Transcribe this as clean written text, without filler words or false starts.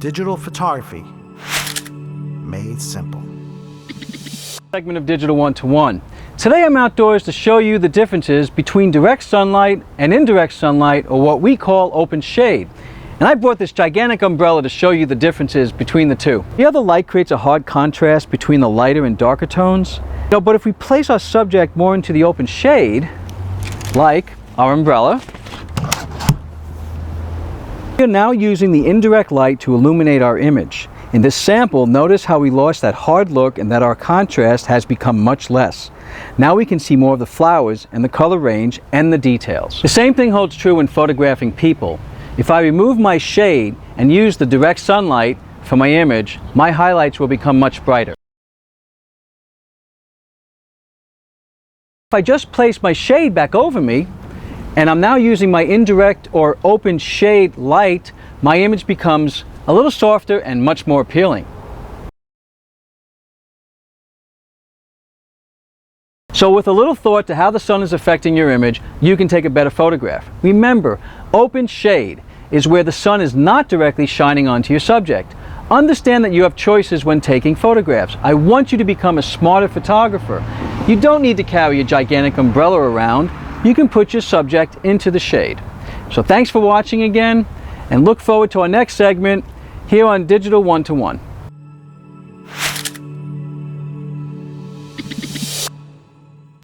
Digital photography made simple. Segment of Digital 1-to-1. Today I'm outdoors to show you the differences between direct sunlight and indirect sunlight, or what we call open shade. And I brought this gigantic umbrella to show you the differences between the two. The other light creates a hard contrast between the lighter and darker tones. But if we place our subject more into the open shade, like our umbrella, we are now using the indirect light to illuminate our image. In this sample, notice how we lost that hard look and that our contrast has become much less. Now we can see more of the flowers and the color range and the details. The same thing holds true when photographing people. If I remove my shade and use the direct sunlight for my image, my highlights will become much brighter. If I just place my shade back over me, and I'm now using my indirect or open shade light, my image becomes a little softer and much more appealing. So with a little thought to how the sun is affecting your image, you can take a better photograph. Remember, open shade is where the sun is not directly shining onto your subject. Understand that you have choices when taking photographs. I want you to become a smarter photographer. You don't need to carry a gigantic umbrella around. You can put your subject into the shade. So thanks for watching again, and look forward to our next segment here on Digital 1-to-1.